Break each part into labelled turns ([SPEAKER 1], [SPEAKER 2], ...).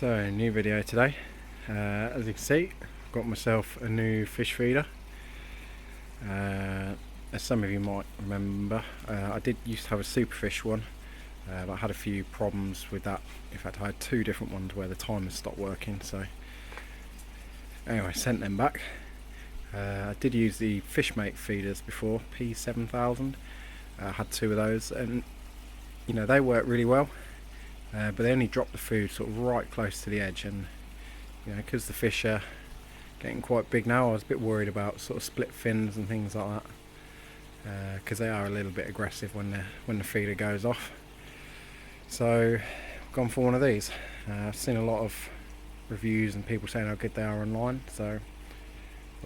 [SPEAKER 1] So, new video today. As you can see, I've got myself a new fish feeder. As some of you might remember, I did used to have a superfish one, but I had a few problems with that. In fact, I had two different ones where the timers stopped working, so anyway, sent them back. I did use the Fishmate feeders before, P7000. I had two of those, and you know, they work really well. But they only drop the food sort of right close to the edge, and you know, because the fish are getting quite big now, I was a bit worried about sort of split fins and things like that, because they are a little bit aggressive when the feeder goes off. So I've gone for one of these. I've seen a lot of reviews and people saying how good they are online, so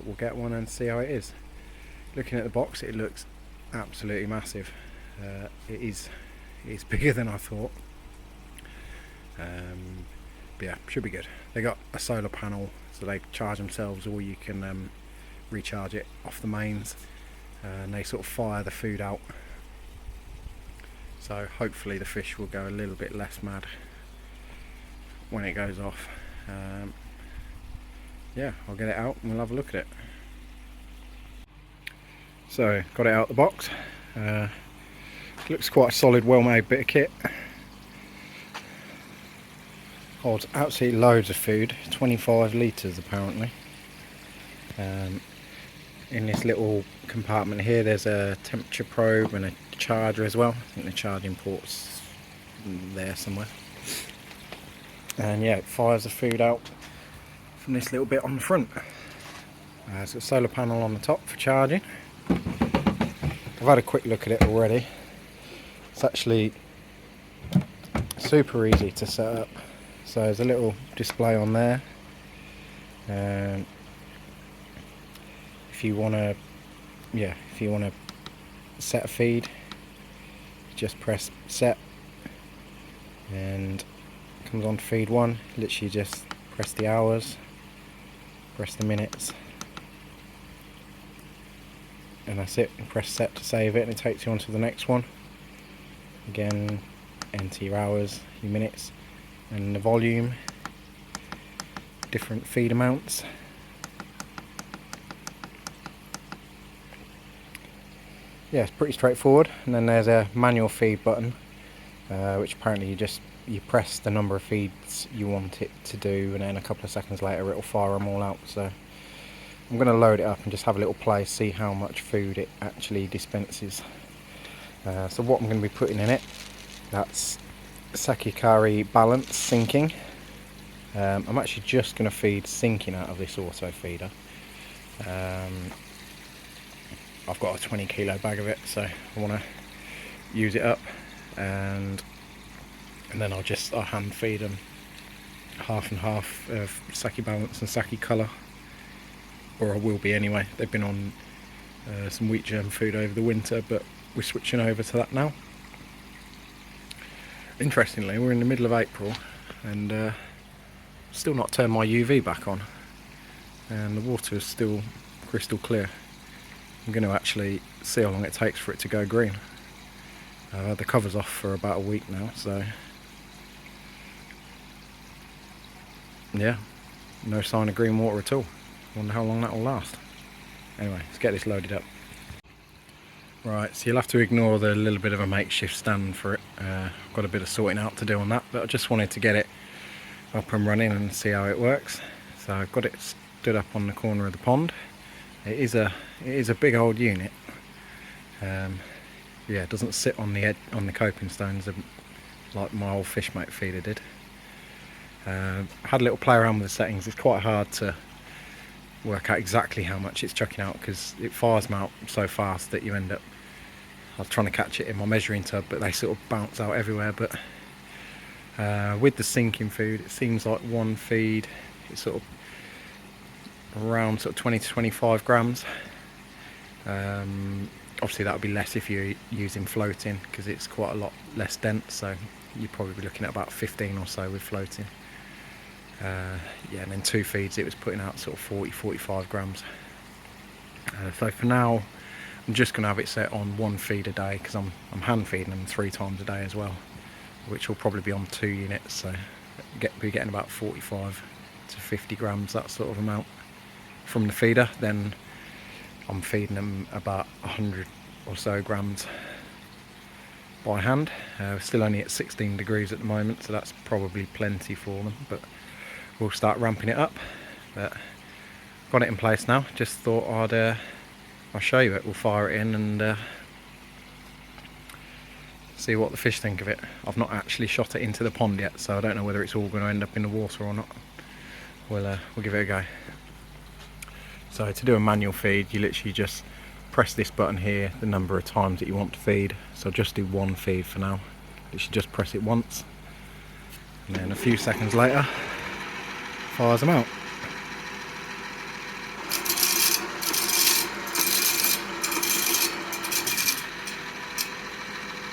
[SPEAKER 1] we'll get one and see how it is. Looking at the box, it looks absolutely massive. It is bigger than I thought. But yeah, should be good. They got a solar panel, so they charge themselves, or you can recharge it off the mains, and they sort of fire the food out. So hopefully the fish will go a little bit less mad when it goes off. Yeah, I'll get it out and we'll have a look at it. So got it out of the box. Looks quite a solid, well-made bit of kit. Holds absolutely loads of food, 25 litres apparently. In this little compartment here there's a temperature probe and a charger as well. I think the charging port's there somewhere. And yeah, it fires the food out from this little bit on the front. It's got a solar panel on the top for charging. I've had a quick look at it already. It's actually super easy to set up. So there's a little display on there. If you want to set a feed, just press set, and it comes on to feed one. Literally just press the hours, press the minutes, and that's it. And press set to save it, and it takes you on to the next one. Again, enter your hours, your minutes, and the volume, different feed amounts. Yeah, it's pretty straightforward. And then there's a manual feed button, which apparently you press the number of feeds you want it to do, and then a couple of seconds later it'll fire them all out. So I'm going to load it up and just have a little play, see how much food it actually dispenses. So what I'm going to be putting in it, that's Sakikari balance sinking. I'm actually just going to feed sinking out of this auto feeder. I've got a 20 kilo bag of it, so I want to use it up, and then I'll hand feed them half and half of Saki balance and Saki colour, or I will be anyway. They've been on some wheat germ food over the winter, but we're switching over to that now. Interestingly, we're in the middle of April and still not turned my UV back on, and the water is still crystal clear. I'm going to actually see how long it takes for it to go green. I've had the covers off for about a week now, so yeah, no sign of green water at all. Wonder how long that will last. Anyway, let's get this loaded up. Right, so you'll have to ignore the little bit of a makeshift stand for it. I've got a bit of sorting out to do on that, but I just wanted to get it up and running and see how it works. So I've got it stood up on the corner of the pond. It is a big old unit. Yeah, it doesn't sit on the coping stones like my old Fishmate feeder did. I had a little play around with the settings. It's quite hard to work out exactly how much it's chucking out, because it fires them out so fast that you end up, I was trying to catch it in my measuring tub, but they sort of bounce out everywhere. But with the sinking food, it seems like one feed is sort of around 20 to 25 grams. Obviously that would be less if you're using floating, because it's quite a lot less dense, so you'd probably be looking at about 15 or so with floating. Yeah, and then two feeds it was putting out sort of 40-45 grams. So for now I'm just going to have it set on one feed a day, because I'm hand feeding them 3 times a day as well, which will probably be on 2 units. So be getting about 45 to 50 grams, that sort of amount from the feeder. Then I'm feeding them about 100 or so grams by hand. We're still only at 16 degrees at the moment, so that's probably plenty for them, but we'll start ramping it up. But got it in place now. Just thought I'll show you it. We'll fire it in and see what the fish think of it. I've not actually shot it into the pond yet, so I don't know whether it's all going to end up in the water or not. We'll give it a go. So to do a manual feed, you literally just press this button here, the number of times that you want to feed. So just do one feed for now. Literally just press it once, and then a few seconds later, fires them out.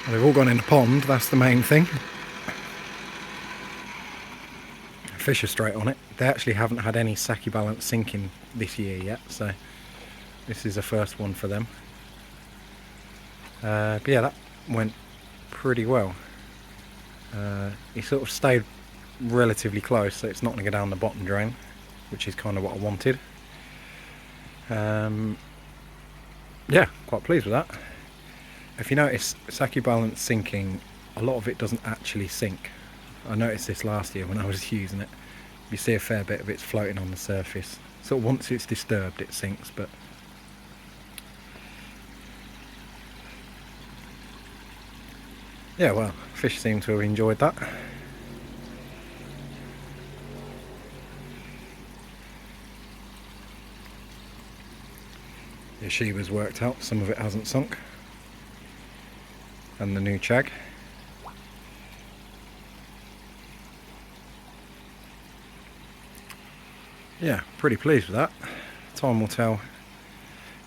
[SPEAKER 1] They've all gone in the pond, that's the main thing. Fish are straight on it. They actually haven't had any Saki balance sinking this year yet, so this is the first one for them. But yeah, that went pretty well. He sort of stayed relatively close, so it's not going to go down the bottom drain, which is kind of what I wanted. Yeah, quite pleased with that. If you notice, Saki balance sinking, a lot of it doesn't actually sink. I noticed this last year when I was using it. You see a fair bit of it's floating on the surface. So once it's disturbed, it sinks, but yeah, well, fish seem to have enjoyed that. The Yeshiva's worked out, some of it hasn't sunk. And the new chag. Yeah, pretty pleased with that. Time will tell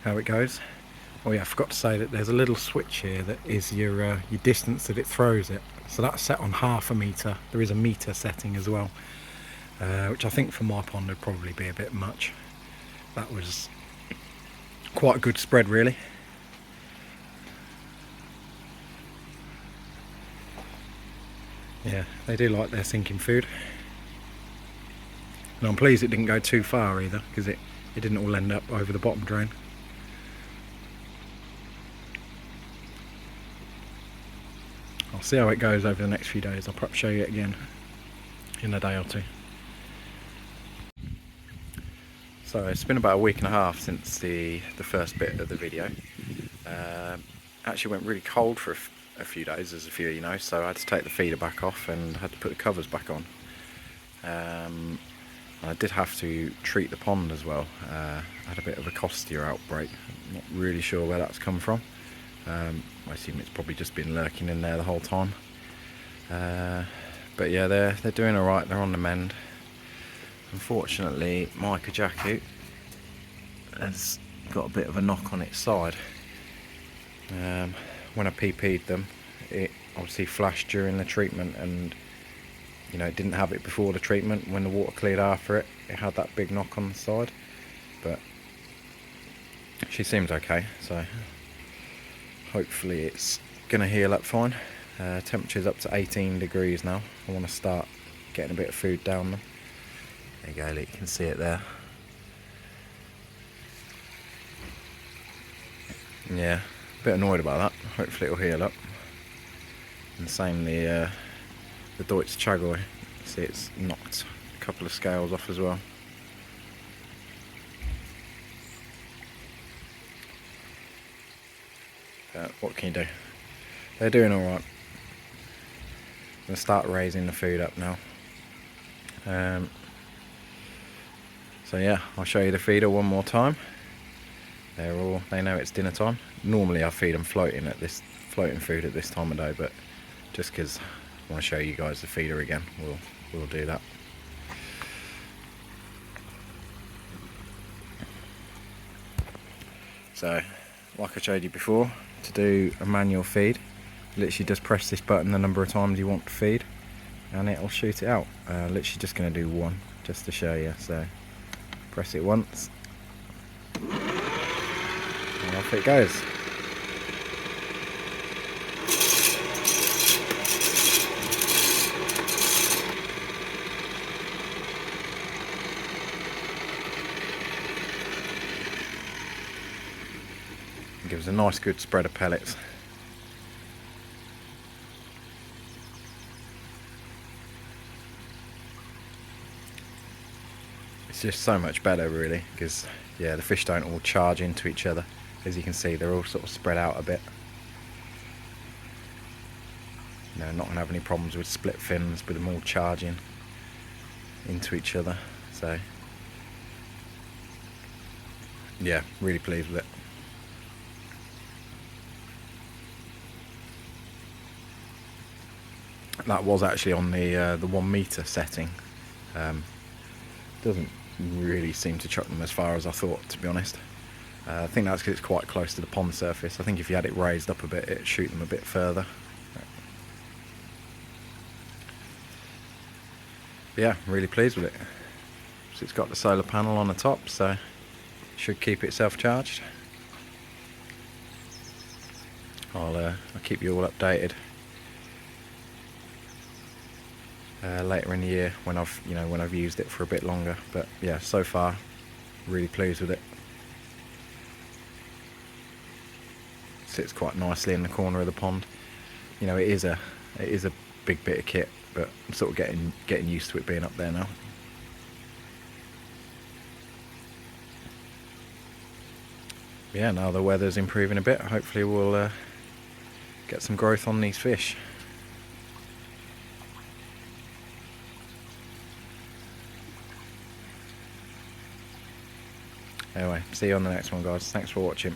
[SPEAKER 1] how it goes. Oh yeah, I forgot to say that there's a little switch here that is your distance that it throws it. So that's set on 1/2 metre. There is a metre setting as well, which I think for my pond would probably be a bit much. That was quite a good spread really. Yeah, they do like their sinking food. And I'm pleased it didn't go too far either, because it didn't all end up over the bottom drain. I'll see how it goes over the next few days. I'll perhaps show you it again in a day or two. So it's been about a week and a half since the first bit of the video. Actually went really cold for a few days, as a few of you know, so I had to take the feeder back off and had to put the covers back on. I did have to treat the pond as well. I had a bit of a costia outbreak. I'm not really sure where that's come from. I assume it's probably just been lurking in there the whole time. But yeah, they're doing alright, they're on the mend. Unfortunately, my Kajaku has got a bit of a knock on its side. When I PP'd them, it obviously flashed during the treatment, and you know, it didn't have it before the treatment. When the water cleared after it, it had that big knock on the side. But she seems okay, so hopefully it's gonna heal up fine. Temperature's up to 18 degrees now. I want to start getting a bit of food down them. There you go, look, you can see it there. Yeah, a bit annoyed about that. Hopefully it'll heal up. And same the Deutsch Chagoi. See, it's knocked a couple of scales off as well. What can you do? They're doing alright. I'm going to start raising the food up now. So yeah, I'll show you the feeder one more time. They know it's dinner time. Normally I feed them floating food at this time of day, but just because I want to show you guys the feeder again, we'll do that. So, like I showed you before, to do a manual feed, literally just press this button the number of times you want to feed, and it'll shoot it out. Literally just going to do one, just to show you. So, press it once, and off it goes. gives a nice good spread of pellets. It's just so much better really, because yeah, the fish don't all charge into each other. As you can see, they're all sort of spread out a bit. You know, not going to have any problems with split fins with them all charging into each other. So yeah, really pleased with it. That was actually on the 1 meter setting. Doesn't really seem to chuck them as far as I thought, to be honest. I think that's because it's quite close to the pond surface. I think if you had it raised up a bit, it'd shoot them a bit further. Yeah, really pleased with it. So it's got the solar panel on the top, so it should keep itself charged. I'll keep you all updated later in the year when I've used it for a bit longer. But yeah, so far really pleased with it. Sits quite nicely in the corner of the pond. You know, it is a big bit of kit, but I'm sort of getting used to it being up there now. Yeah, now the weather's improving a bit, hopefully we'll get some growth on these fish. Anyway, see you on the next one, guys. Thanks for watching.